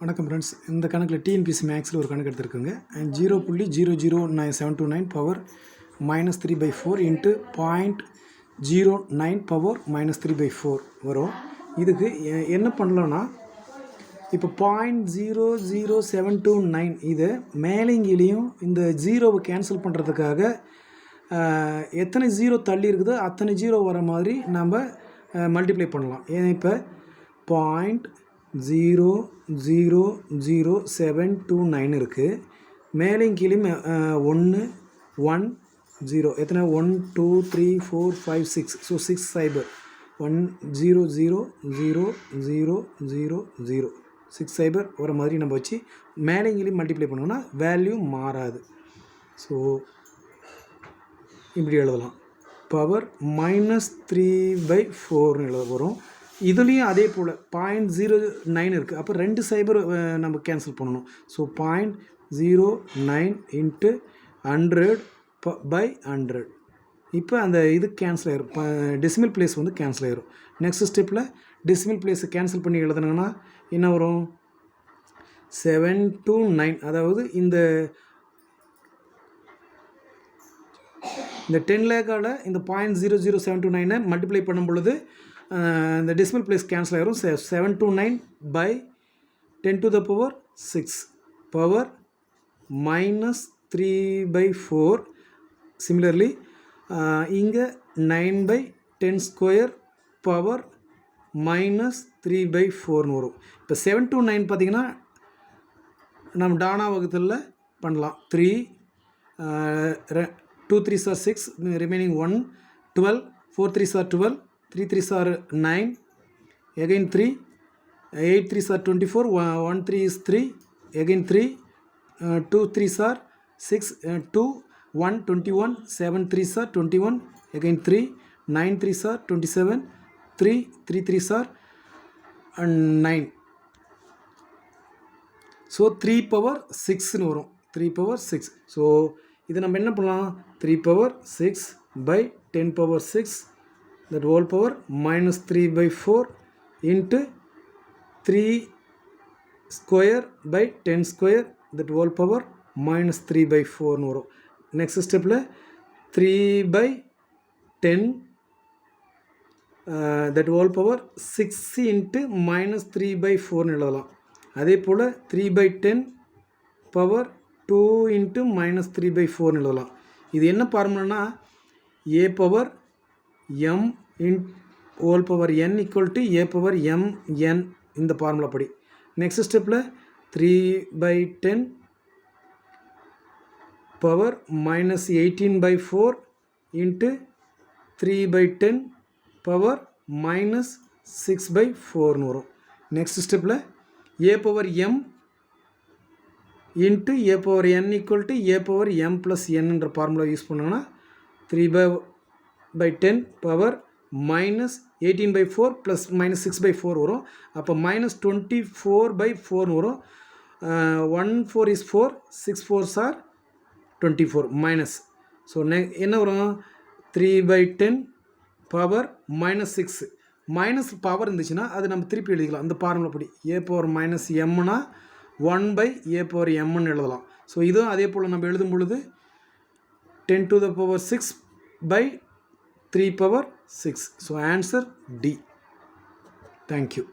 வணக்கம் ஃப்ரெண்ட்ஸ். இந்த கணக்கில் டிஎன்பிஎஸ்சி மேக்ஸில் ஒரு கணக்கு எடுத்துருக்குங்க. 0.009729 பவர் -3/4 இன்ட்டு 0.09 பவர் -3/4 வரும். இதுக்கு என்ன பண்ணலான்னா, இப்போ 0.00729 இதை மேலேங்கிலையும் இந்த ஜீரோவை கேன்சல் பண்ணுறதுக்காக எத்தனை ஜீரோ தள்ளி இருக்குதோ அத்தனை ஜீரோ வர மாதிரி நம்ம மல்டிப்ளை பண்ணலாம். இப்போ 0.00729 இருக்குது. மேலேயும் கீழே 1 1 0 எத்தனை 1 2 3 4 5 6. ஸோ 6 சைபர் 1 0 0 0 0 0 0 6 சைபர் வர மாதிரி நம்ம வச்சு மேலேயும் மல்டிப்ளை பண்ணோம்னா வேல்யூ மாறாது. ஸோ இப்படி எழுதலாம். பவர் -3/4 எழுத வரும். இதுலேயும் அதே போல் 0.09 இருக்குது. அப்போ 2 சைபர் நம்ம கேன்சல் பண்ணணும். So 0.09 into 100/100. இப்போ அந்த இது கேன்சல் ஆயிரும். டெசிமல் பிளேஸ் வந்து கேன்சல் ஆயிரும். நெக்ஸ்ட் ஸ்டெப்பில் டெசிமல் பிளேஸை கேன்சல் பண்ணி எழுதுனாங்கன்னா என்ன வரும்? 7 to 9. அதாவது இந்த 10 லேக்கால் இந்த 0.00729 மல்டிப்ளை பண்ணும் பொழுது இந்த டெசிமல் பிளேஸ் கேன்சல் ஆகிரும். 729/10⁶ பவர் -3/4. சிமிலர்லி இங்கே 9/10² பவர் -3/4 வரும். இப்போ 7 to 9 பார்த்திங்கன்னா நம்ம டானா வகுத்தில் பண்ணலாம். 3 2 3s are 6, remaining 1 12, 4 3s are 12, 3 3s are 9, again 3, 8 3s are 24, 1 3 is 3, again 3, 2 3s are 6, 2 1 21, 7 3s are 21, again 3, 9 3s are 27, 3 3 3s are 9. So 3/6 வரும். 3/6. ஸோ இது நம்ம என்ன பண்ணலாம்? 3/6/10⁶ that whole power -3/4 into 3² that whole power -3/4 வரும். Next ஸ்டெப்பில் 3/10 that whole power 6 into -3/4 எழுதலாம். அதே போல் 3/10 power 2 into -3/4 எழுதலாம். இது என்ன ஃபார்முலானா a power m in whole power n equal to a power m n இந்த ஃபார்முலா படி. நெக்ஸ்ட் ஸ்டெப்பில் 3/10 பவர் -18/4 இன்ட்டு 3/10 பவர் -6/4 வரும். நெக்ஸ்ட் ஸ்டெப்பில் a power m into a power n equal to a power m plus n என்ற formula use பண்ணோன்னா 3/10 power -18/4 plus -6/4 வரும். அப்போ -24/4 வரும். 1 4 is 4, 6 4s are 24 minus. So என்ன வரும்? 3/10 பவர் -6 மைனஸ் பவர் இருந்துச்சுன்னா அது நம்ம திருப்பி எழுதிக்கலாம். அந்த ஃபார்முலா படி a power -mனா 1/a power mன்னு எழுதலாம். ஸோ இதுவும் அதே போல் நம்ம எழுதும் பொழுது 10⁶/3/6. So answer D. Thank you.